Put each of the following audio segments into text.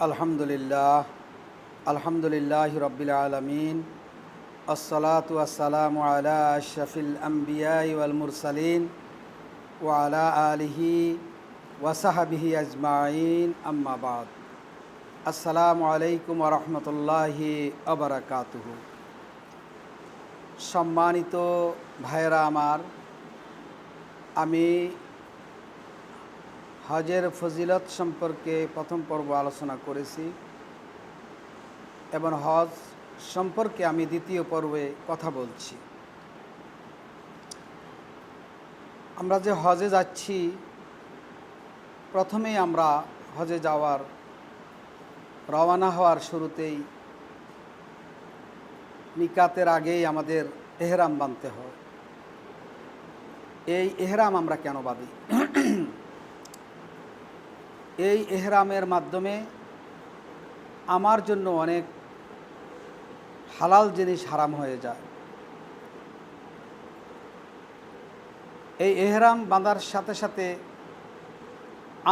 আলহামদুলিল্লাহ আলহামদুলিল্লাহ রব্বিল আলামিন আসসালাতু ওয়াসসালামু আলা আশরাফিল আম্বিয়া ওয়াল মুরসালিন ওয়া আলা আলিহি ওয়া সাহবিহি আজমাইন আম্মা বাদ। আসসালামু আলাইকুম ওয়া রাহমাতুল্লাহি ওয়া বারাকাতুহু। সম্মানিত ভাইরা আমার, আমি হজের ফজিলত সম্পর্কে প্রথম পর্ব আলোচনা করেছি এবং হজ সম্পর্কে আমি দ্বিতীয় পর্বে কথা বলছি। আমরা যে হজে যাচ্ছি, প্রথমেই আমরা হজে যাওয়ার রওনা হওয়ার শুরুতেই মিকাতের আগেই আমাদের এহরাম বাঁধতে হয়। এই এহরাম আমরা কেন বাঁধি? এই এহরামের মাধ্যমে আমার জন্য অনেক হালাল জিনিস হারাম হয়ে যায়। এই এহরাম বাঁধার সাথে সাথে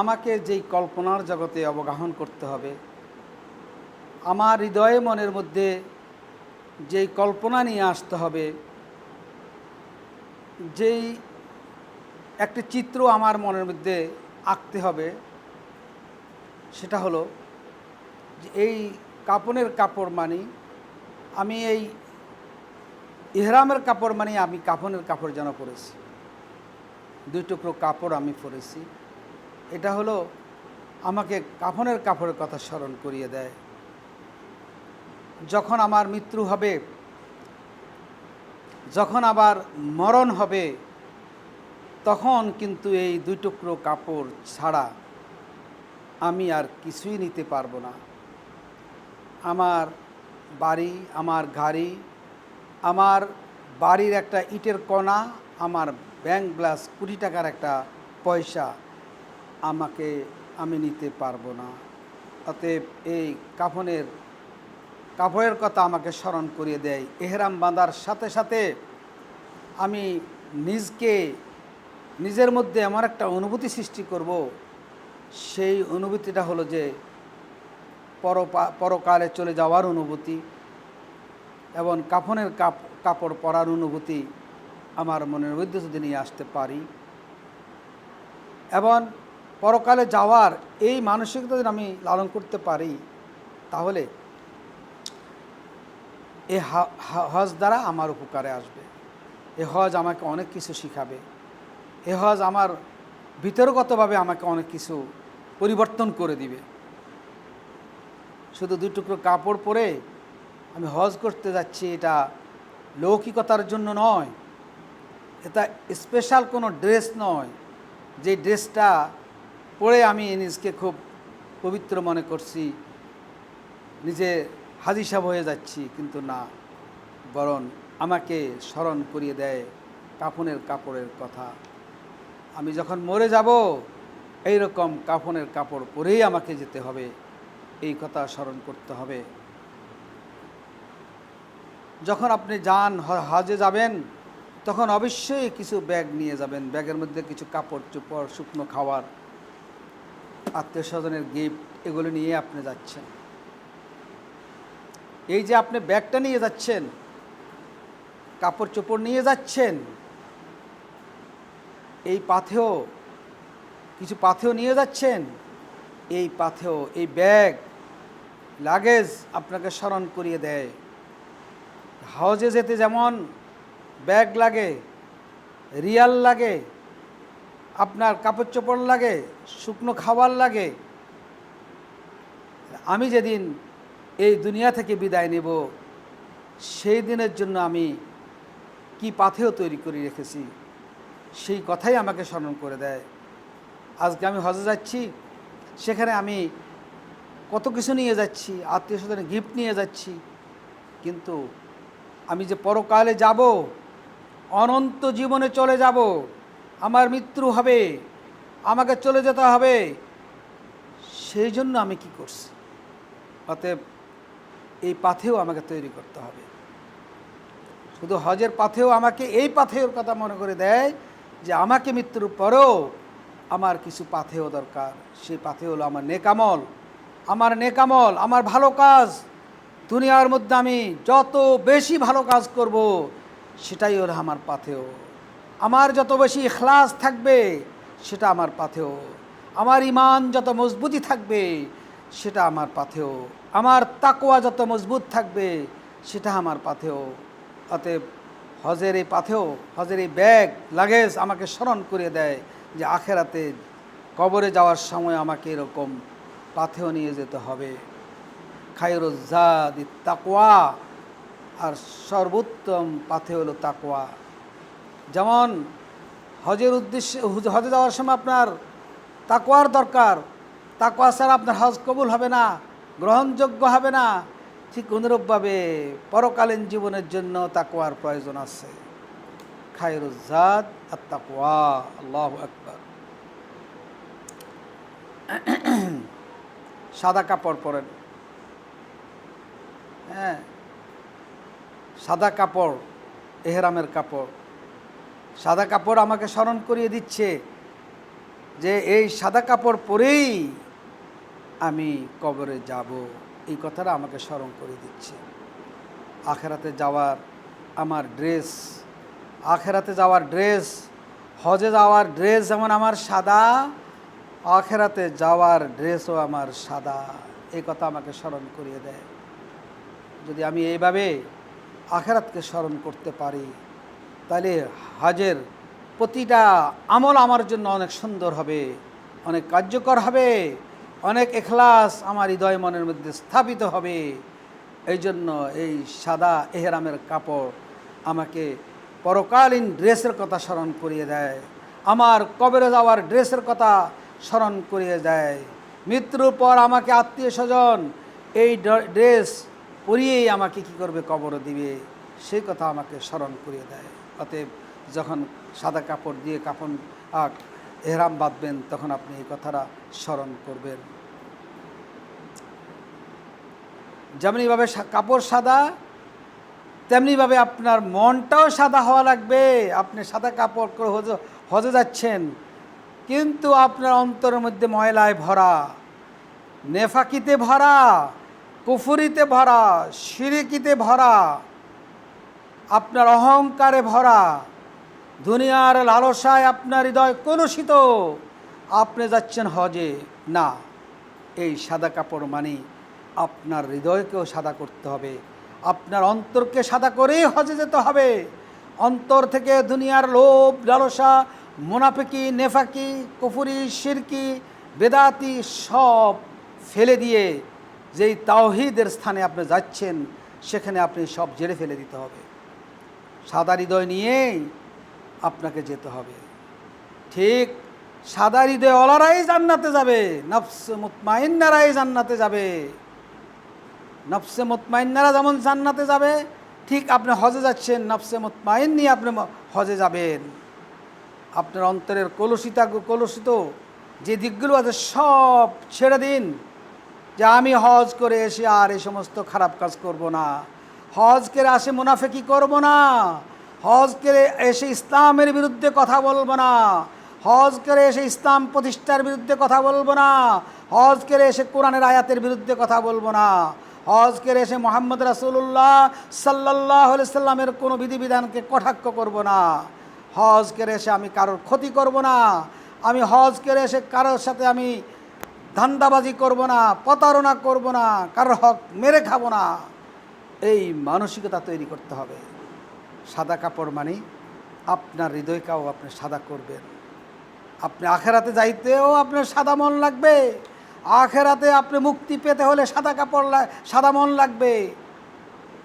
আমাকে যেই কল্পনার জগতে অবগাহন করতে হবে, আমার হৃদয়ে মনের মধ্যে যেই কল্পনা নিয়ে আসতে হবে, যেই একটি চিত্র আমার মনের মধ্যে আঁকতে হবে, সেটা হলো যে এই কাপনের কাপড় মানি আমি, এই ইহরামের কাপড় মানি আমি কাফনের কাপড় যেন পরেছি, দুই টুকরো কাপড় আমি পরেছি। এটা হলো আমাকে কাফনের কাপড়ের কথা স্মরণ করিয়ে দেয়। যখন আমার মৃত্যু হবে, যখন আবার মরণ হবে, তখন কিন্তু এই দুই টুকরো কাপড় ছাড়া আমি আর কিছুই নিতে পারবো না। আমার বাড়ি, আমার গাড়ি, আমার বাড়ির একটা ইটের কণা, আমার ব্যাংক ব্যালেন্স কোটি টাকার একটা পয়সা আমি নিতে পারবো না। অতএব এই কাপড়ের কথা আমাকে স্মরণ করিয়ে দেয়। এহরাম বাঁধার সাথে সাথে আমি নিজের মধ্যে এমন একটা অনুভূতি সৃষ্টি করব, সেই অনুভূতিটা হলো যে পরকালে চলে যাওয়ার অনুভূতি এবং কাফনের কাপড় পরার অনুভূতি আমার মনের মধ্যে যদি নিয়ে আসতে পারি এবং পরকালে যাওয়ার এই মানসিকতা যদি আমি লালন করতে পারি, তাহলে এই হজ দ্বারা আমার উপকারে আসবে। এ হজ আমাকে অনেক কিছু শিখাবে। এ হজ আমার ভিতরগতভাবে আমাকে অনেক কিছু পরিবর্তন করে দিবে। শুধু দুই টুকরো কাপড় পরে আমি হজ করতে যাচ্ছি, এটা লৌকিকতার জন্য নয়, এটা স্পেশাল কোনো ড্রেস নয় যে ড্রেসটা পরে আমি নিজকে খুব পবিত্র মনে করছি, নিজে হাজি সাহেব হয়ে যাচ্ছি, কিন্তু না, বরং আমাকে স্মরণ করিয়ে দেয় কাফনের কাপড়ের কথা। আমি যখন মরে যাব, এই রকম কাফনের কাপড় পরেই আমাকে যেতে হবে, এই কথা স্মরণ করতে হবে। যখন আপনি হজে যাবেন, তখন অবশ্যই কিছু ব্যাগ নিয়ে যাবেন। ব্যাগের মধ্যে কিছু কাপড় চোপড়, শুকনো খাবার, আত্মীয় স্বজনের গিফট, এগুলো নিয়ে আপনি যাচ্ছেন। এই যে আপনি ব্যাগটা নিয়ে যাচ্ছেন, কাপড় চোপড় নিয়ে যাচ্ছেন, এই কিছু পাথেও নিয়ে যাচ্ছেন। এই পাথেও, এই ব্যাগ, লাগেজ আপনাকে স্মরণ করিয়ে দেয় হজে যেতে যেমন ব্যাগ লাগে, রিয়াল লাগে, আপনার কাপড় চোপড় লাগে, শুকনো খাবার লাগে। আমি যেদিন এই দুনিয়া থেকে বিদায় নেব, সেই দিনের জন্য আমি কি পাথেও তৈরি করে রেখেছি, সেই কথাই আমাকে স্মরণ করে দেয়। আজকে আমি হজে যাচ্ছি, সেখানে আমি কত কিছু নিয়ে যাচ্ছি, আত্মীয় স্বজনের গিফট নিয়ে যাচ্ছি, কিন্তু আমি যে পরকালে যাব, অনন্ত জীবনে চলে যাব, আমার মৃত্যু হবে, আমাকে চলে যেতে হবে, সেই জন্য আমি কি করছি? অতএব এই পাথেও আমাকে তৈরি করতে হবে। শুধু হজের পাথেও আমাকে এই পাথেওর কথা মনে করে দেয় যে আমাকে মৃত্যুর পরেও আমার কিছু পাথেও দরকার। সেই পাথেও হলো আমার নেক আমল, আমার নেকামল, আমার ভালো কাজ, দুনিয়ার মধ্যে আমি যত বেশি ভালো কাজ করব সেটাই হলো আমার পাথেয়। আমার যত বেশি ইখলাস থাকবে সেটা আমার পাথেয়। আমার ঈমান যত মজবুতি থাকবে সেটা আমার পাথেয়। আমার তাকওয়া যত মজবুত থাকবে সেটা আমার পাথেয়। অতএব হজের এই পাথেয়, হজের এই ব্যাগ লাগেজ আমাকে স্মরণ করে দেয় যে আখেরাতে কবরে যাওয়ার সময় আমাকে এরকম পাথেয় নিয়ে যেতে হবে। খায়রুজ জাদি তাকওয়া, আর সর্বোত্তম পাথেয় হলো তাকওয়া। যেমন হজের উদ্দেশ্যে, হজে যাওয়ার সময় আপনার তাকওয়ার দরকার। তাকওয়া ছাড়া আপনার হজ কবুল হবে না, গ্রহণযোগ্য হবে না। ঠিক অনুরূপভাবে পরকালীন জীবনের জন্য তাকওয়ার প্রয়োজন আছে। খায়রুজ জাদ আত তাকওয়া। আল্লাহু আকবার। সাদা কাপড় পরেন, হ্যাঁ, সাদা কাপড় এহরামের কাপড়। সাদা কাপড় আমাকে স্মরণ করিয়ে দিচ্ছে যে এই সাদা কাপড় পরেই আমি কবরে যাব, এই কথাটা আমাকে স্মরণ করে দিচ্ছে। আখেরাতে যাওয়ার আমার ড্রেস, আখেরাতে যাওয়ার ড্রেস, হজে যাওয়ার ড্রেস যেমন আমার সাদা, আখেরাতে যাওয়ার ড্রেসও আমার সাদা, এই কথা আমাকে স্মরণ করিয়ে দেয়। যদি আমি এইভাবে আখেরাতকে স্মরণ করতে পারি তাহলে হজের প্রতিটা আমল আমার জন্য অনেক সুন্দর হবে, অনেক কার্যকর হবে, অনেক ইখলাস আমার হৃদয় মনের মধ্যে স্থাপিত হবে। এই জন্য এই সাদা এহরামের কাপড় আমাকে পরকালীন ড্রেসের কথা স্মরণ করিয়ে দেয়, আমার কবরে যাওয়ার ড্রেসের কথা স্মরণ করিয়ে দেয়। মৃত্যুর পর আমাকে আত্মীয় স্বজন এই ড্রেস পরিয়েই আমাকে কি করবে, কবরে দিবে, সেই কথা আমাকে স্মরণ করিয়ে দেয়। অতএব যখন সাদা কাপড় দিয়ে কাফন এহরাম বাঁধবেন তখন আপনি এই কথাটা স্মরণ করবেন। যেমনিভাবে কাপড় সাদা তেমনিভাবে আপনার মনটাও সাদা হওয়া লাগবে। আপনি সাদা কাপড় করে হজে যাচ্ছেন, কিন্তু আপনার অন্তরের মধ্যে ময়লায় ভরা, নেফাকিতে ভরা, কুফরিতে ভরা, শিরিকিতে ভরা, আপনার অহংকারে ভরা, দুনিয়ার লালসায় আপনার হৃদয় কলুষিত, আপনি যাচ্ছেন হজে না। এই সাদা কাপড় মানে আপনার হৃদয়কেও সাদা করতে হবে, আপনার অন্তরকে সাদা করেই হজে যেতে হবে। অন্তর থেকে দুনিয়ার লোভ, লালসা, মুনাফিকি, নেফাকি, কুফরি, শিরকি, বেদাতি সব ফেলে দিয়ে যেই তাওহীদের স্থানে আপনি যাচ্ছেন সেখানে আপনি সব জেরে ফেলে দিতে হবে। সাদা হৃদয় নিয়েই আপনাকে যেতে হবে। ঠিক সাদা হৃদয়ওয়ালারাই জান্নাতে যাবে, নফসে মুতমাইন্নারাই জান্নাতে যাবে। নফসে মুতমাইন্নারা যেমন জান্নাতে যাবে, ঠিক আপনি হজে যাচ্ছেন, নফসে মুতমাইন নিয়ে আপনি হজে যাবেন। আপনার অন্তরের কলুষিত যে দিকগুলো আছে সব ছেড়ে দিন, যে আমি হজ করে এসে আর এই সমস্ত খারাপ কাজ করব না, হজ করে আসে মুনাফিকি করব না, হজ করে এসে ইসলামের বিরুদ্ধে কথা বলবো না, হজ করে এসে ইসলাম প্রতিষ্ঠার বিরুদ্ধে কথা বলবো না, হজ করে এসে কোরআনের আয়াতের বিরুদ্ধে কথা বলবো না, হজ করে এসে মুহাম্মদ রাসূলুল্লাহ সাল্লাল্লাহু আলাইহি সাল্লামের কোনো বিধিবিধানকে কটাক্ষ করব না, হজ করে এসে আমি কারোর ক্ষতি করব না, আমি হজ করে এসে কারোর সাথে আমি ধান্দাবাজি করব না, প্রতারণা করব না, কারোর হক মেরে খাবো না। এই মানসিকতা তৈরি করতে হবে। সাদা কাপড় মানে আপনার হৃদয়কেও আপনি সাদা করবেন। আপনি আখেরাতে যাইতেও আপনার সাদা মন লাগবে, আখেরাতে আপনি মুক্তি পেতে হলে সাদা কাপড় সাদা মন লাগবে,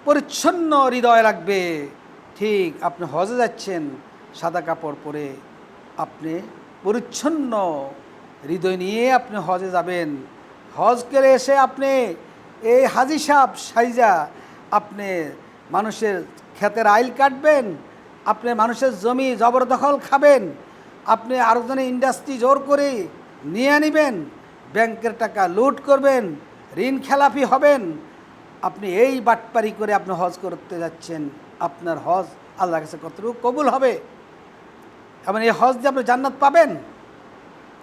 পরিচ্ছন্ন হৃদয় লাগবে। ঠিক আপনি হজে যাচ্ছেন সাদা কাপড় পরে, আপনি পরিচ্ছন্ন হৃদয় নিয়ে আপনি হজে যাবেন। হজ করে এসে আপনি এই হাজি সাহেব সাইজা আপনি মানুষের ক্ষেতের আইল কাটবেন, আপনি মানুষের জমি জবরদখল খাবেন, আপনি আরেকজনের ইন্ডাস্ট্রি জোর করে নিয়ে নেবেন, ব্যাংকের টাকা লুট করবেন, ঋণ খেলাপি হবেন। আপনি এই বাটপারি করে আপনি হজ করতে যাচ্ছেন, আপনার হজ আল্লাহর কাছে কতটুকু কবুল হবে? এবং এই হজ দিয়ে আপনি জান্নাত পাবেন।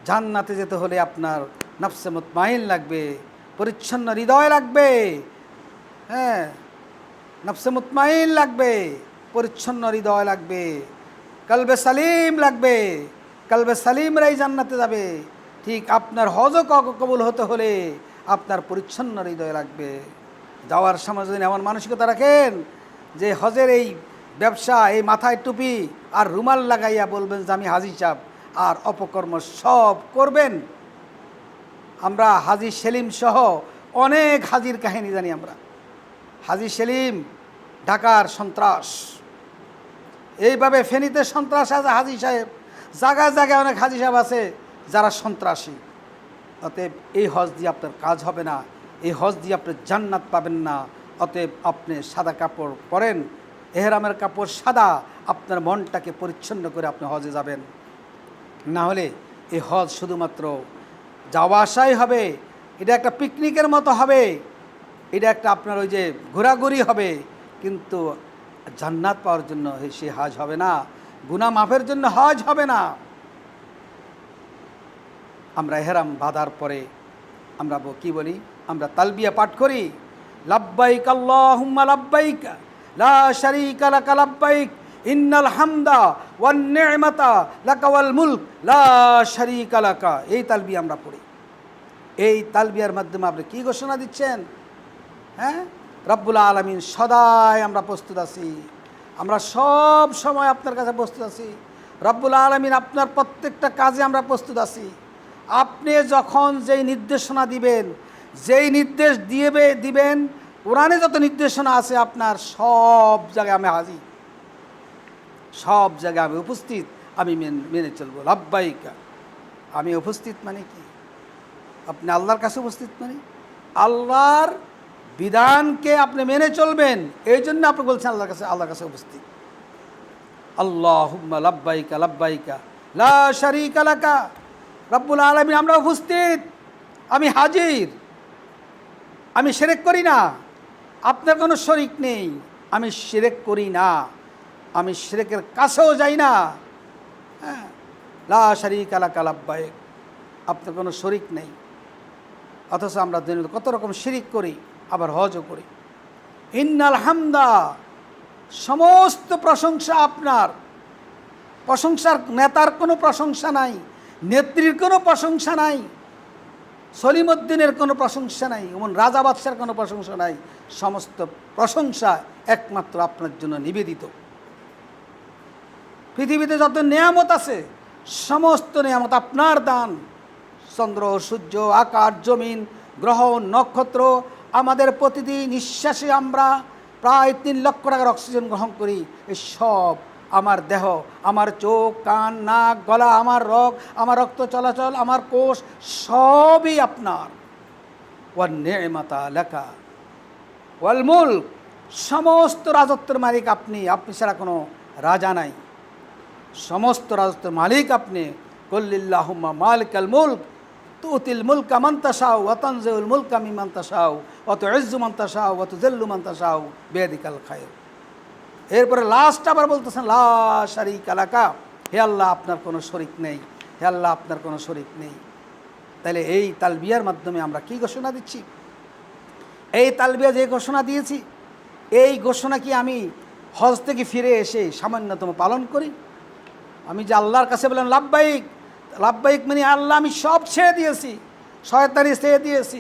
জান্নাতে যেতে হলে আপনার নফসে মুতমাইন লাগবে, পরিচ্ছন্ন হৃদয় লাগবে, হ্যাঁ, নফসে মুতমাইন লাগবে, পরিচ্ছন্ন হৃদয় লাগবে, কলবে সালিম লাগবে। কলবে সালিমরাই জান্নাতে যাবে। ঠিক আপনার হজও কবুল হতে হলে আপনার পরিচ্ছন্ন হৃদয় লাগবে। যাওয়ার সময় যদি এমন মানসিকতা রাখেন যে হজের এই ব্যবসা, এই মাথায় টুপি আর রুমাল লাগাইয়া বলবেন যে আমি হাজি সাহেব, আর অপকর্ম সব করবেন। আমরা হাজি সেলিম সহ অনেক হাজির কাহিনী জানি আমরা। হাজি সেলিম ঢাকার সন্ত্রাস, এইভাবে ফেনীতে সন্ত্রাস আছে হাজি সাহেব, জায়গায় জায়গায় অনেক হাজি সাহেব আছে যারা সন্ত্রাসী। অতএব এই হজ দিয়ে আপনার কাজ হবে না, এই হজ দিয়ে আপনি জান্নাত পাবেন না। অতএব আপনি সাদা কাপড় পরেন, এহরামের কাপড় সাদা, আপনার মনটাকে পরিচ্ছন্ন করে আপনি হজে যাবেন। না হলে এই হজ শুধুমাত্র যাওয়া আসাই হবে, এটা একটা পিকনিকের মতো হবে, এটা একটা আপনার ওই যে ঘোরাঘুরি হবে, কিন্তু জান্নাত পাওয়ার জন্য সে হজ হবে না, গুনাহ মাফের জন্য হজ হবে না। আমরা এহরাম বাঁধার পরে আমরা কি বলি? আমরা তালবিয়া পাঠ করি, লাব্বাইক আল্লাহুম্মা লাব্বাইক লা শারীকা লাকা লাব্বাইক ইন্নাল হামদা ওয়ান নি'মাতা লাকা ওয়াল মুলক লা শারীকা লাকা। এই তালবিয়া আমরা পড়ি। এই তালবিয়ার মাধ্যমে আপনি কী ঘোষণা দিচ্ছেন? হ্যাঁ, রব্বুল আলামিন সদাই আমরা প্রস্তুত আছি, আমরা সব সময় আপনার কাছে প্রস্তুত আছি। রব্বুল আলামিন আপনার প্রত্যেকটা কাজে আমরা প্রস্তুত আছি। আপনি যখন যেই নির্দেশনা দিবেন, যেই নির্দেশ দিবেন, কোরআনে যত নির্দেশনা আছে আপনার সব জায়গায় আমি হাজির, সব জায়গায় আমি উপস্থিত, আমি মেনে চলবো। লাব্বাইকা, আমি উপস্থিত মানে কি? আপনি আল্লাহর কাছে উপস্থিত মানে আল্লাহর বিধানকে আপনি মেনে চলবেন, এই জন্য আপনি বলছেন আল্লাহর কাছে উপস্থিত। আল্লাহুম্মা লাব্বাইকা লাব্বাইকা লা শারীকা লাকা। রব্বুল আলামিন আমরা উপস্থিত, আমি হাজির, আমি শিরক করি না, আপনার কোনো শরিক নেই, আমি শিরক করি না, আমি শিরকের কাছেও যাই না। হ্যাঁ, লা শারীকা লাকা লাব্বাইক, আপনার কোনো শরিক নেই। অথচ আমরা কত রকম শিরিক করি, আবার হজও করি। ইন্নাল হামদা, সমস্ত প্রশংসা আপনার। প্রশংসার নেতার কোনো প্রশংসা নাই, নেত্রীর কোনো প্রশংসা নাই, সলিমুদ্দিনের কোনো প্রশংসা নাই, এমন রাজা বাদশার কোনো প্রশংসা নাই। সমস্ত প্রশংসা একমাত্র আপনার জন্য নিবেদিত। পৃথিবীতে যত নিয়ামত আছে সমস্ত নিয়ামত আপনার দান। চন্দ্র, সূর্য, আকাশ, জমিন, গ্রহ, নক্ষত্র, আমাদের প্রতিদিন নিঃশ্বাসে আমরা প্রায় 3 লক্ষ টাকার অক্সিজেন গ্রহণ করি। এই সব আমার দেহ, আমার চোখ, কান, নাক, গলা, আমার আমার রক্ত চলাচল, আমার কোষ, সবই আপনার। ওয়ান নি'মাতা লাকা ওয়াল মুলক, সমস্ত রাজত্বের মালিক আপনি, আপনি ছাড়া কোনো রাজা নাই। সমস্ত রাজত্বের মালিক আপনি। কুল্লিল্লাহুম্মা মালিকাল মুলক তুতিল মুলকা মান তাশাউ ওয়া তানজিউল মুলকা মিম্মান তাশাউ ওয়া তুইজ্জু মান তাশাউ ওয়া তুযিল্লু মান তাশাউ বিয়াদিকাল খায়র। এরপরে লাস্ট আবার বলতেছেন লা শারীকা লাকা, হে আল্লাহ আপনার কোনো শরিক নেই, হে আল্লাহ আপনার কোনো শরিক নেই। তাহলে এই তালবিয়ার মাধ্যমে আমরা কি ঘোষণা দিচ্ছি? এই তালবিয়া যে ঘোষণা দিয়েছি, এই ঘোষণা কি আমি হজ থেকে ফিরে এসে সামান্যতম পালন করি? আমি যে আল্লাহর কাছে বললাম লাব্বাইক, লাব্বাইক মানে আল্লাহ আমি সব ছেড়ে দিয়েছি, শয়তানি ছেড়ে দিয়েছি,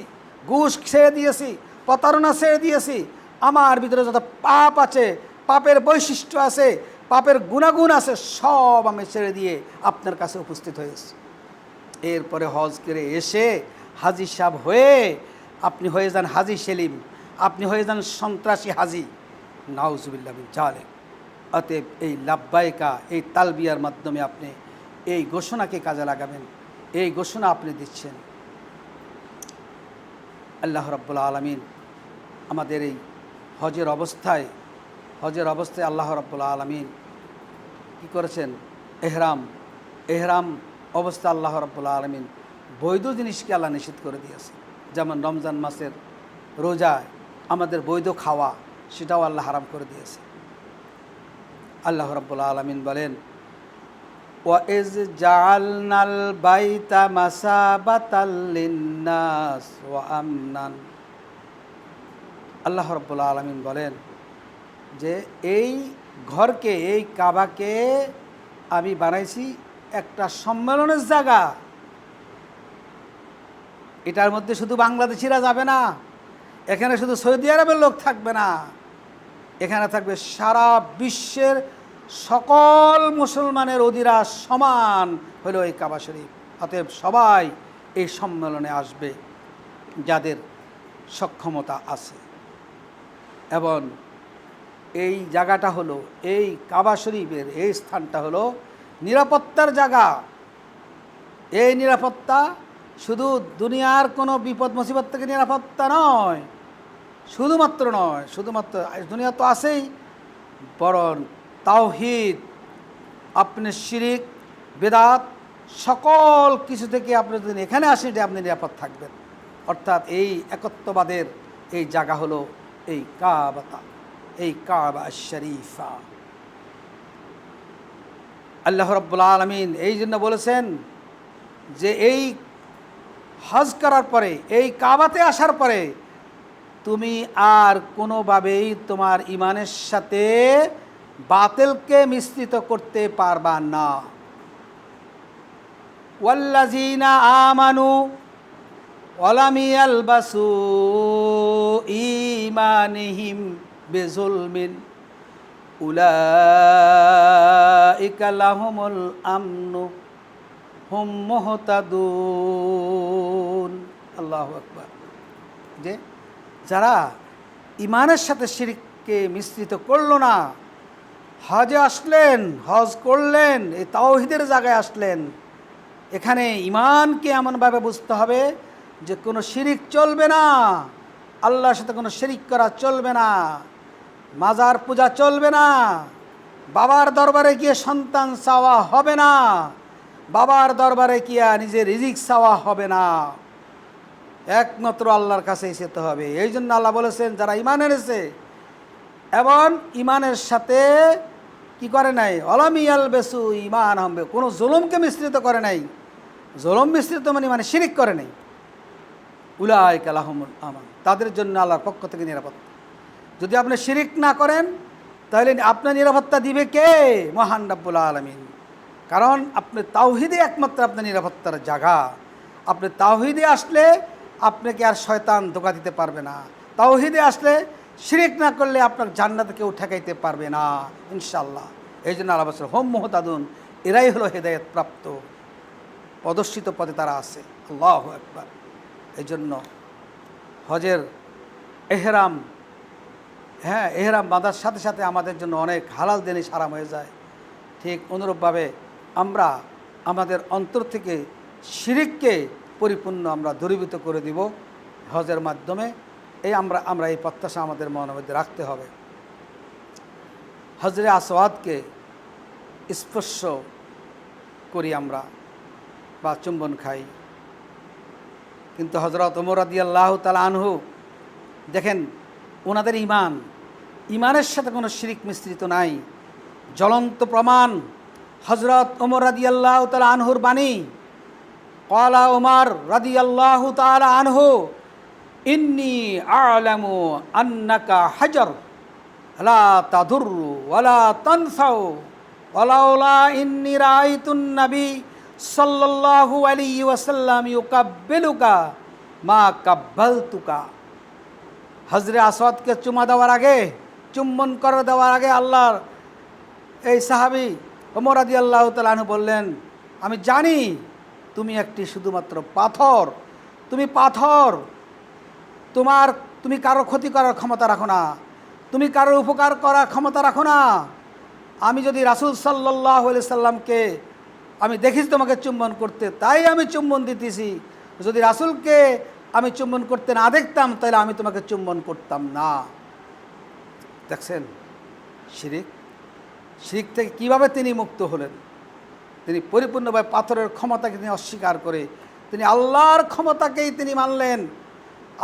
ঘুষ ছেড়ে দিয়েছি, প্রতারণা ছেড়ে দিয়েছি, আমার ভিতরে যত পাপ আছে, পাপের বৈশিষ্ট্য আছে, পাপের গুণাগুণ আছে, সব আমি ছেড়ে দিয়ে আপনার কাছে উপস্থিত হয়েছি। এরপরে হজ করে এসে হাজি সাহেব হয়ে আপনি হয়ে যান হাজি সেলিম, আপনি হয়ে যান সন্ত্রাসী হাজি, নাউজুবিল্লাহ মিন যালিক। অতএব এই লাব্বাইকা, এই তালবিয়ার মাধ্যমে আপনি এই ঘোষণাকে কাজে লাগাবেন। এই ঘোষণা আপনি দিচ্ছেন। আল্লাহ রাব্বুল আলামিন আমাদের এই হজের অবস্থায় আল্লাহ রাব্বুল আলামিন কী করেছেন? এহরাম অবস্থা আল্লাহ রাব্বুল আলামিন বৈধ জিনিসকে আল্লাহ নিষেধ করে দিয়েছে। যেমন রমজান মাসের রোজায় আমাদের বৈধ খাওয়া, সেটাও আল্লাহ হারাম করে দিয়েছে। আল্লাহ রাব্বুল আলামিন বলেন ওয়াইজ জাআলনাল বাইতা মাসাবাতাল লিন্নাস ওয়া আমনান। আল্লাহ রাব্বুল আলামিন বলেন যে এই ঘরকে, এই কাবাকে আমি বানাইছি একটা সম্মেলনের জায়গা। এটার মধ্যে শুধু বাংলাদেশিরা যাবে না, এখানে শুধু সৌদি আরবের লোক থাকবে না, এখানে থাকবে সারা বিশ্বের সকল মুসলমানের অধিরাজ সমান হলো এই কাবা শরীফ। অতএব সবাই এই সম্মেলনে আসবে যাদের সক্ষমতা আছে। এবং এই জায়গাটা হলো, এই কাবা শরীফের এই স্থানটা হলো নিরাপত্তার জায়গা। এই নিরাপত্তা শুধু দুনিয়ার কোনো বিপদ মুসিবত থেকে নিরাপত্তা নয়, শুধুমাত্র দুনিয়া তো আছেই, বরং তাওহীদ, আপনি শিরিক বেদাত সকল কিছু থেকে আপনি যদি এখানে আসেন এটা আপনি নিরাপদ থাকবেন। অর্থাৎ এই একত্ববাদের এই জায়গা হলো এই কাবাতা, এই কাবা শরীফা। আল্লাহ রাব্বুল আলামিন এই জন্য বলেছেন যে এই হজ করার পরে, এই কাবাতে আসার পরে তুমি আর কোনোভাবেই তোমার ইমানের সাথে বাতিলকে মিশ্রিত করতে পারবা না। ওয়াল্লাযীনা আমানু ওয়ালাম ইয়ালবাসু ঈমানিহিম বিযুলমিন উলাইকা লাহুমুল আমনু হুম মুহতাদুন। আল্লাহু আকবার। যে যারা ইমানের সাথে শিরককে মিশ্রিত করলো না, হজে আসলেন, হজ করলেন, এই তাওহীদের জায়গায় আসলেন, এখানে ইমানকে এমনভাবে বুঝতে হবে যে কোনো শিরিক চলবে না, আল্লাহর সাথে কোনো শিরিক করা চলবে না, মাজার পূজা চলবে না, বাবার দরবারে গিয়ে সন্তান চাওয়া হবে না, বাবার দরবারে গিয়ে নিজের রিজিক চাওয়া হবে না, একমাত্র আল্লাহর কাছেই যেতে হবে। এই জন্য আল্লাহ বলেছেন যারা ঈমান এনেছে এবং ঈমানের সাথে কি করে নাই, ওয়ালাম ইয়ালবাসু ঈমানহুম, কোনো জুলুমকে মিশ্রিত করে নাই, জুলুম মিশ্রিত মানে শিরিক করে নাই, উলাইকা লাহুমুল আমান, তাদের জন্য আল্লাহর পক্ষ থেকে নিরাপত্তা। যদি আপনি শিরিক না করেন তাহলে আপনার নিরাপত্তা দিবে কে? মহান রব্বুল আলামিন। কারণ আপনি তাওহীদে একমাত্র আপনার নিরাপত্তার জায়গা। আপনি তাওহীদে আসলে আপনাকে আর শয়তান ধোঁকা দিতে পারবে না। তাওহীদে আসলে শিরিক না করলে আপনার জান্নাতে কেউ ঠেকাইতে পারবে না ইনশাআল্লাহ। এই জন্য আল্লাহ বলেন হুম মুহতাদুন, এরাই হলো হেদায়েত প্রাপ্ত, পদস্বিত পদে তারা আছে। আল্লাহু আকবার। এই জন্য হজের এহরাম, এহরাম বাঁধার সাথে সাথে আমাদের জন্য অনেক হালাল জিনিস হারাম হয়ে যায়। ঠিক অনুরূপভাবে আমরা আমাদের অন্তর থেকে শিরিককে পরিপূর্ণ আমরা দূরীভূত করে দিব হজের মাধ্যমে। আমরা এই প্রত্যাশা আমাদের মনের মধ্যে রাখতে হবে। হজরে আসওয়াদকে স্পর্শ করি আমরা বা চুম্বন খাই, কিন্তু হযরত ওমর রাদিয়াল্লাহু তাআলা আনহু দেখেন ওনাদের ইমানের সাথে কোনো শিরিক মিশ্রিত নাই। জ্বলন্ত প্রমাণ হযরত ওমর রাদিয়াল্লাহু তাআলা আনহুর বাণী। ক্বালা ওমর রাদিয়াল্লাহু তাআলা আনহু ইন্নী আ'লামু আন্নাকা হাজার লা তাদুররু ওয়ালা তানফাউ ওয়ালাউলা ইন্নী রাআইতুন নবী সাল্লাল্লাহু আলাইহি ওয়াসাল্লাম ইউকাব্বিলুকা মা কাব্বালতুকা। হজরে আসওয়াদকে চুম্বন করে দেওয়ার আগে আল্লাহর এই সাহাবী ওমর রাদিয়াল্লাহু তাআলা আনহু বললেন, আমি জানি তুমি একটি শুধুমাত্র পাথর, তুমি পাথর, তুমি কারো ক্ষতি করার ক্ষমতা রাখো না, তুমি কারোর উপকার করার ক্ষমতা রাখো না। আমি যদি রাসূল সাল্লাল্লাহু আলাইহি সাল্লামকে আমি দেখেছি তোমাকে চুম্বন করতে, তাই আমি চুম্বন দিতেছি। যদি রাসূলকে আমি চুম্বন করতে না দেখতাম তাহলে আমি তোমাকে চুম্বন করতাম না। দেখছেন শিরিক থেকে কিভাবে তিনি মুক্ত হলেন। তিনি পরিপূর্ণভাবে পাথরের ক্ষমতাকে তিনি অস্বীকার করে তিনি আল্লাহর ক্ষমতাকেই তিনি মানলেন,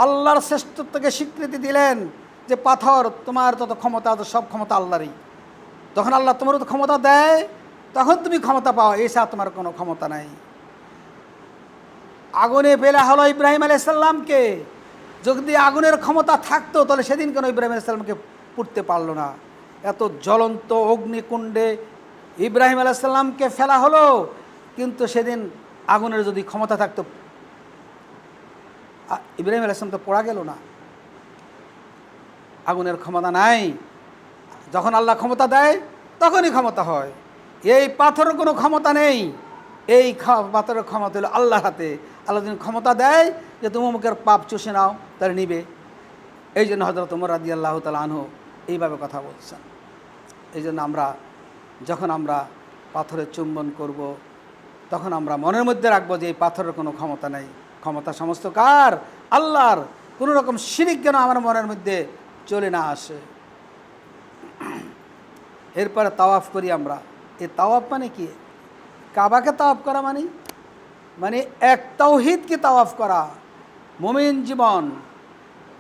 আল্লাহর শ্রেষ্ঠত্বকে স্বীকৃতি দিলেন যে পাথর তোমার যত ক্ষমতা, সব ক্ষমতা আল্লাহরই। তখন আল্লাহ তোমার তো ক্ষমতা দেয়, তখন তুমি ক্ষমতা পাও, এছাড়া তোমার কোনো ক্ষমতা নাই। আগুনে ফেলা হলো ইব্রাহিম আলাইহিস সালামকে, যদি আগুনের ক্ষমতা থাকতো তাহলে সেদিন কেন ইব্রাহিম আলাইহিস সালামকে পুড়তে পারলো না? এত জ্বলন্ত অগ্নিকুণ্ডে ইব্রাহিম আলাইহিস সালামকে ফেলা হলো, কিন্তু সেদিন আগুনের যদি ক্ষমতা থাকতো ইব্রাহিম আলাইহিস সালাম তো পোড়া গেল না। আগুনের ক্ষমতা নাই, যখন আল্লাহ ক্ষমতা দেয় তখনই ক্ষমতা হয়। এই পাথরের কোনো ক্ষমতা নেই, এই পাথরের ক্ষমতা হলো আল্লাহর হাতে। আল্লাহ যদি ক্ষমতা দেয় যে তুমি মুখের পাপ চুষে নাও, তাহলে নিবে। এই জন্য হযরত ওমর রাদিয়াল্লাহু তাআলা আনহু এইভাবে কথা বলছেন। এই জন্য যখন আমরা পাথরের চুম্বন করব, তখন আমরা মনের মধ্যে রাখবো যে এই পাথরের কোনো ক্ষমতা নেই, ক্ষমতা সমস্ত কার? আল্লাহর। কোনো রকম শিরিক যেন আমার মনের মধ্যে চলে না আসে। এরপরে তাওয়াফ করি আমরা। এই তাওয়াফ মানে কি? কাবাকে তাওয়াফ করা মানে এক তাওহীদকে তাওয়াফ করা। মুমিন জীবন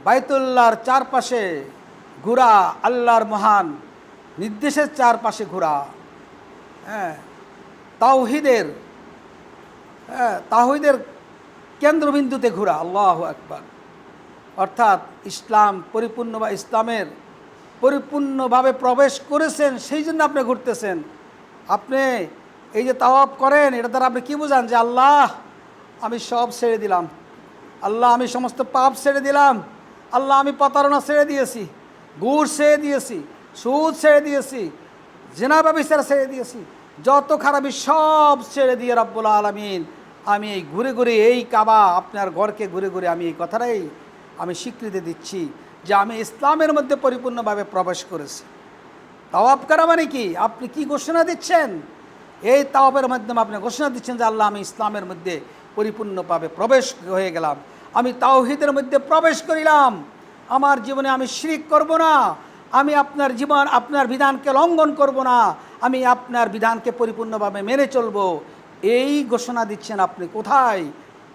বাইতুল্লাহর চারপাশে ঘোরা, আল্লাহর মহান নির্দেশের চারপাশে ঘোরা, হ্যাঁ, তাওহীদের কেন্দ্রবিন্দুতে ঘোরা। আল্লাহু আকবার। অর্থাৎ ইসলামের পরিপূর্ণভাবে প্রবেশ করেছেন, সেই জন্য আপনি ঘুরতেছেন। আপনি এই যে তাওয়াফ করেন, এটা দ্বারা আপনি কী বোঝান? যে আল্লাহ আমি সব ছেড়ে দিলাম, আল্লাহ আমি সমস্ত পাপ ছেড়ে দিলাম, আল্লাহ আমি প্রতারণা ছেড়ে দিয়েছি, ঘুষ ছেড়ে দিয়েছি, সুদ ছেড়ে দিয়েছি, জিনা ব্যভিচার ছেড়ে দিয়েছি, যত খারাপি সব ছেড়ে দিয়ে রব্বুল আলামিন আমি এই ঘুরে ঘুরে এই কাবা আপনার ঘরকে ঘুরে ঘুরে আমি এই কথাটাই আমি স্বীকৃতি দিচ্ছি যে আমি ইসলামের মধ্যে পরিপূর্ণভাবে প্রবেশ করেছি। তাওয়াফ করা মানে কি? আপনি কি ঘোষণা দিচ্ছেন? এই তাওয়াফের মাধ্যমে আপনি ঘোষণা দিচ্ছেন যে আল্লাহ আমি ইসলামের মধ্যে পরিপূর্ণভাবে প্রবেশ হয়ে গেলাম, আমি তাওহীদের মধ্যে প্রবেশ করিলাম, আমার জীবনে আমি শিরক করব না, আমি আপনার বিধানকে লঙ্ঘন করব না, আমি আপনার বিধানকে পরিপূর্ণভাবে মেনে চলব। এই ঘোষণা দিচ্ছেন আপনি কোথায়?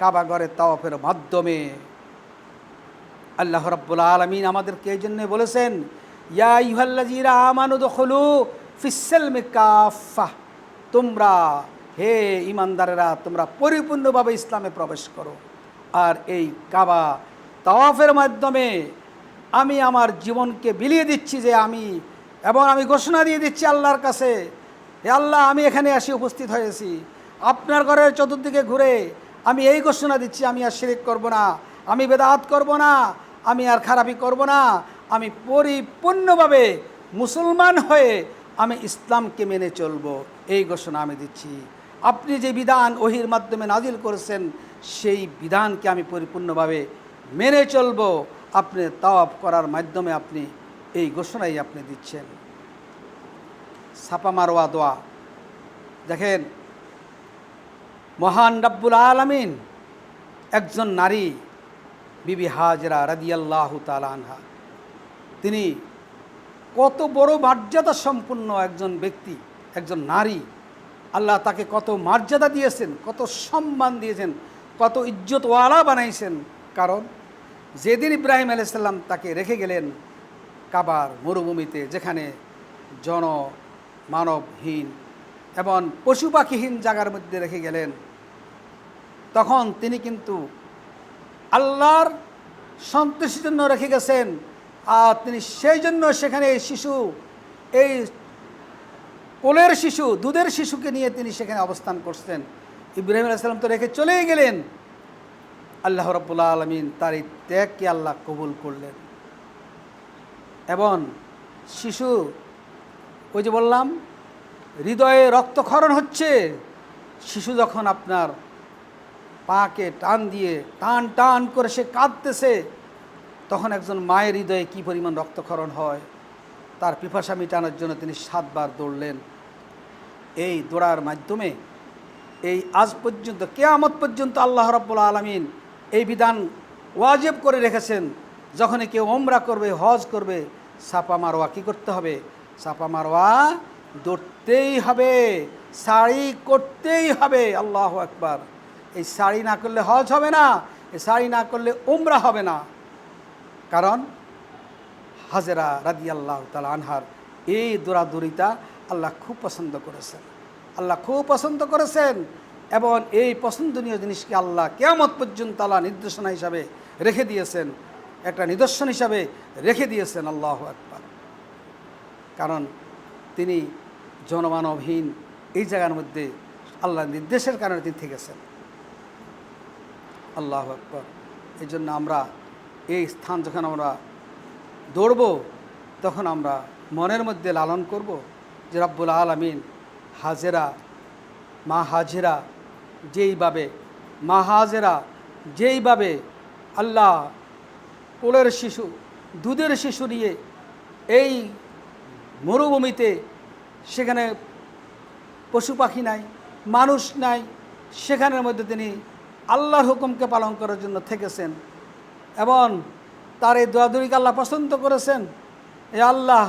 কাবা ঘরের তাওয়াফের মাধ্যমে। আল্লাহ রাব্বুল আলামিন আমাদেরকে এই জন্য বলেছেন, ইয়া আইয়ুহাল্লাযীনা আমানু দুখুলু ফিস-সিলমি কাফা, তোমরা হে ঈমানদারেরা তোমরা পরিপূর্ণভাবে ইসলামে প্রবেশ করো। আর এই কাবা তাওয়াফের মাধ্যমে আমি আমার জীবনকে বিলিয়ে দিচ্ছি যে আমি ঘোষণা দিয়ে দিচ্ছি আল্লাহর কাছে, হে আল্লাহ আমি এখানে এসে উপস্থিত হয়েছি, আপনার ঘরের চতুর্দিকে ঘুরে আমি এই ঘোষণা দিচ্ছি আমি আর শিরক করব না, আমি বেদাত করব না, আমি আর খারাপি করব না, আমি পরিপূর্ণভাবে মুসলমান হয়ে আমি ইসলামকে মেনে চলব। এই ঘোষণা আমি দিচ্ছি। আপনি যে বিধান ওহির মাধ্যমে নাজিল করেছেন সেই বিধানকে আমি পরিপূর্ণভাবে মেনে চলব। আপনি তাওয়াফ করার মাধ্যমে আপনি এই ঘোষণাই আপনি দিচ্ছেন। সাফা মারওয়া দোয়া দেখেন, মহান রব্বুল আলামিন একজন নারী বিবি হাজরা রাদিয়াল্লাহু তাআলা আনহা, তিনি কত বড় মর্যাদা সম্পন্ন একজন ব্যক্তি, একজন নারী। আল্লাহ তাকে কত মর্যাদা দিয়েছেন, কত সম্মান দিয়েছেন, কত ইজ্জতওয়ালা বানাইছেন। কারণ যেদিন ইব্রাহিম আলাইহিস সালাম তাকে রেখে গেলেন কাবার মরুভূমিতে, যেখানে মানবহীন এবং পশু পাখিহীন জায়গার মধ্যে রেখে গেলেন, তখন তিনি কিন্তু আল্লাহর সন্তুষ্টির জন্য রেখে গেছেন। আর তিনি সেই জন্য সেখানে এই কোলের শিশু, দুধের শিশুকে নিয়ে তিনি সেখানে অবস্থান করছেন। ইব্রাহিম আলাইহিস সালাম তো রেখে চলেই গেলেন। আল্লাহ রাব্বুল আলামিন তার এই ত্যাগকে আল্লাহ কবুল করলেন। এবং শিশু, ওই যে বললাম হৃদয়ে রক্তক্ষরণ হচ্ছে, শিশু যখন আপনার পাকে টান দিয়ে টান করে সে কাঁদতেছে, তখন একজন মায়ের হৃদয়ে কী পরিমাণ রক্তক্ষরণ হয়। তার পিপাসা মেটানোর জন্য তিনি 7 বার দৌড়লেন। এই দৌড়ার মাধ্যমে এই আজ পর্যন্ত কিয়ামত পর্যন্ত আল্লাহ রাব্বুল আলামিন এই বিধান ওয়াজিব করে রেখেছেন, যখনই কেউ ওমরা করবে, হজ করবে, সাফা মারওয়া কী করতে হবে? সাফা মারওয়া দৌড়তেই হবে, সাড়ি করতেই হবে। আল্লাহু আকবার। এই সাড়ি না করলে হজ হবে না, এই সাড়ি না করলে উমরা হবে না। কারণ হাজেরা রাদিয়াল্লাহু তাআলা আনহার এই দৌড়াদৌড়িটা আল্লাহ খুব পছন্দ করেছেন। আল্লাহ খুব পছন্দ করেছেন এবং এই পছন্দনীয় জিনিসকে আল্লাহ কিয়ামত পর্যন্ত আল্লাহ নির্দেশনা হিসাবে রেখে দিয়েছেন, একটা নিদর্শন হিসাবে রেখে দিয়েছেন। আল্লাহু আকবার। কারণ তিনি জনমানবহীন এই জায়গার মধ্যে আল্লাহর নির্দেশের কারণে তিনি থেকেছেন। আল্লাহু আকবার। এই জন্য আমরা এই স্থান যখন আমরা দৌড়ব তখন আমরা মনের মধ্যে লালন করব যে রব্বুল আলামিন হাজেরা মা হাজেরা যেইভাবে আল্লাহ কোলের শিশু দুধের শিশু নিয়ে এই মরুভূমিতে, সেখানে পশু পাখি নাই, মানুষ নাই, সেখানের মধ্যে তিনি আল্লাহর হুকুমকে পালন করার জন্য থেকেছেন এবং তার এই দোয়াদুরিকে আল্লাহ পছন্দ করেছেন। এ আল্লাহ,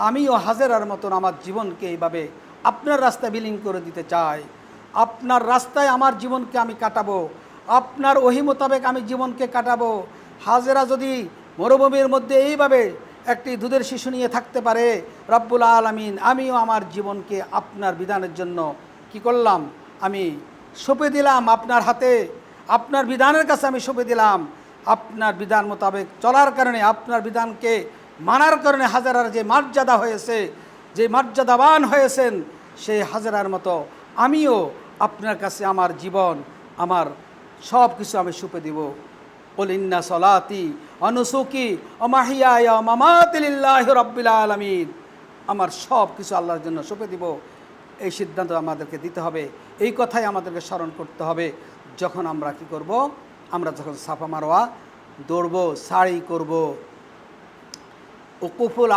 আমিও হাজেরার মতন আমার জীবনকে এইভাবে আপনার রাস্তায় বিলীন করে দিতে চাই। আপনার রাস্তায় আমার জীবনকে আমি কাটাবো, আপনার ওহী মোতাবেক আমি জীবনকে কাটাবো। হাজেরা যদি মরুভূমির মধ্যে এইভাবে একটি দুধের শিশু নিয়ে থাকতে পারে, রব্বুল আলামিন আমিও আমার জীবনকে আপনার বিধানের জন্য কি করলাম, আমি সঁপে দিলাম আপনার হাতে, আপনার বিধানের কাছে আমি সঁপে দিলাম। আপনার বিধান মোতাবেক চলার কারণে, আপনার বিধানকে মানার কারণে হাজেরার যে মর্যাদা হয়েছে, যে মর্যাদাবান হয়েছেন, সেই হাজেরার মতো আমিও আপনার কাছে আমার জীবন, আমার সব কিছু আমি সঁপে দিব। কুল ইন্না সলাতি ওয়া নুসুকি ওয়া মাহইয়ায়া ওয়া মামাতি লিল্লাহি রাব্বিল আলামিন। আমার সব কিছু আল্লাহর জন্য সঁপে দিব। এই সিদ্ধান্ত আমাদেরকে দিতে হবে, এই কথাই আমাদেরকে স্মরণ করতে হবে যখন আমরা কি করব, আমরা যখন সাফা মারওয়া দৌড়ব, সাড়ি করব। উকুফুল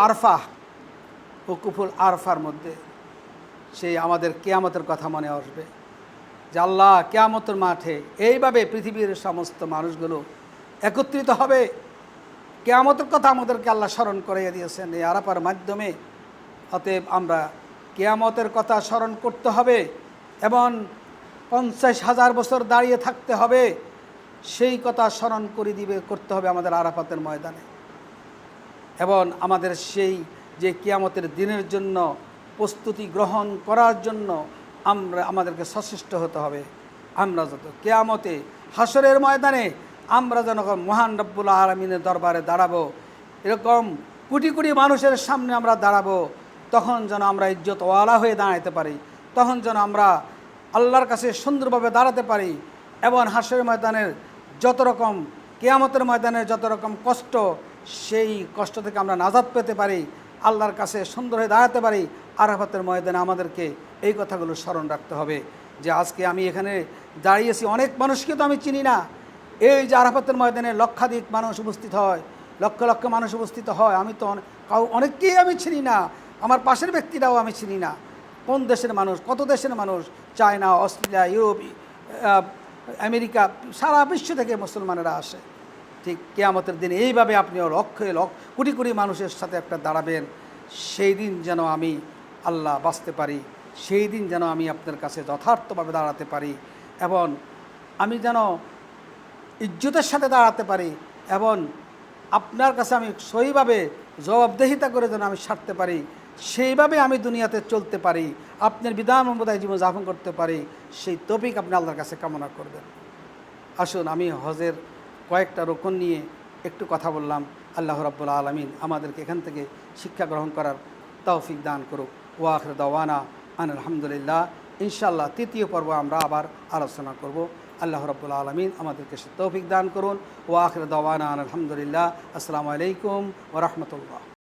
আরফার মধ্যে সেই আমাদের কিয়ামতের কথা মনে আসবে যে আল্লাহ কিয়ামতের মাঠে এইভাবে পৃথিবীর সমস্ত মানুষগুলো একত্রিত হবে। কিয়ামতের কথা আমাদেরকে আল্লাহ স্মরণ করিয়ে দিয়েছেন এই আরাফার মাধ্যমে। অতএব আমরা কিয়ামতের কথা স্মরণ করতে হবে এবং 50,000 বছর দাঁড়িয়ে থাকতে হবে, সেই কথা স্মরণ করতে হবে আমাদের আরাফাতের ময়দানে। এবং আমাদের সেই যে কিয়ামতের দিনের জন্য প্রস্তুতি গ্রহণ করার জন্য আমাদেরকে সচেষ্ট হতে হবে। আমরা যত কিয়ামতে হাসরের ময়দানে আমরা যেন মহান রব্বুল আলামিনের দরবারে দাঁড়াবো, এরকম কোটি কোটি মানুষের সামনে আমরা দাঁড়াবো, তখন যেন আমরা ইজ্জতওয়ালা হয়ে দাঁড়াতে পারি, তখন যেন আমরা আল্লাহর কাছে সুন্দরভাবে দাঁড়াতে পারি এবং হাসরের ময়দানের যত রকম, কিয়ামতের ময়দানের যত রকম কষ্ট, সেই কষ্ট থেকে আমরা নাজাত পেতে পারি, আল্লাহর কাছে সুন্দর হয়ে দাঁড়াতে পারি। আরাফাতের ময়দানে আমাদেরকে এই কথাগুলো স্মরণ রাখতে হবে যে আজকে আমি এখানে দাঁড়িয়েছি, অনেক মানুষকে তো আমি চিনি না। এই যে আরাফাতের ময়দানে লক্ষাধিক মানুষ উপস্থিত হয়, লক্ষ লক্ষ মানুষ উপস্থিত হয়, আমি তো অনেককেই আমি চিনি না, আমার পাশের ব্যক্তিরাও আমি চিনি না। কোন দেশের মানুষ, কত দেশের মানুষ, চায়না, অস্ট্রেলিয়া, ইউরোপ, আমেরিকা, সারা বিশ্ব থেকে মুসলমানেরা আসে। ঠিক কিয়ামতের দিনে এইভাবে আপনিও কোটি কোটি মানুষের সাথে একটা দাঁড়াবেন। সেই দিন যেন আমি আল্লাহ বাঁচতে পারি, সেই দিন যেন আমি আপনার কাছে যথার্থভাবে দাঁড়াতে পারি এবং আমি যেন ইজ্জতের সাথে দাঁড়াতে পারি এবং আপনার কাছে আমি সহিভাবে জবাবদেহিতা করে যেন আমি সারতে পারি, সেইভাবে আমি দুনিয়াতে চলতে পারি, আপনার বিধান অনুযায়ী জীবন যাপন করতে পারি, সেই তৌফিক আপনি আল্লাহর কাছে কামনা করবেন। আসুন, আমি হজের কয়েকটা রকম নিয়ে একটু কথা বললাম। আল্লাহ রাব্বুল আলামিন আমাদেরকে এখান থেকে শিক্ষা গ্রহণ করার তৌফিক দান করুক। ওয়া আখিরু দাওয়ানা আলহামদুলিল্লাহ। ইনশাআল্লাহ তৃতীয় পর্ব আমরা আবার আলোচনা করব। আল্লাহ রাব্বুল আলামিন আমাদেরকে তৌফিক দান করুন। ওয়া আখিরু দাওয়ানা আলহামদুলিল্লাহ। আসসালামু আলাইকুম ওয়া রাহমাতুল্লাহ।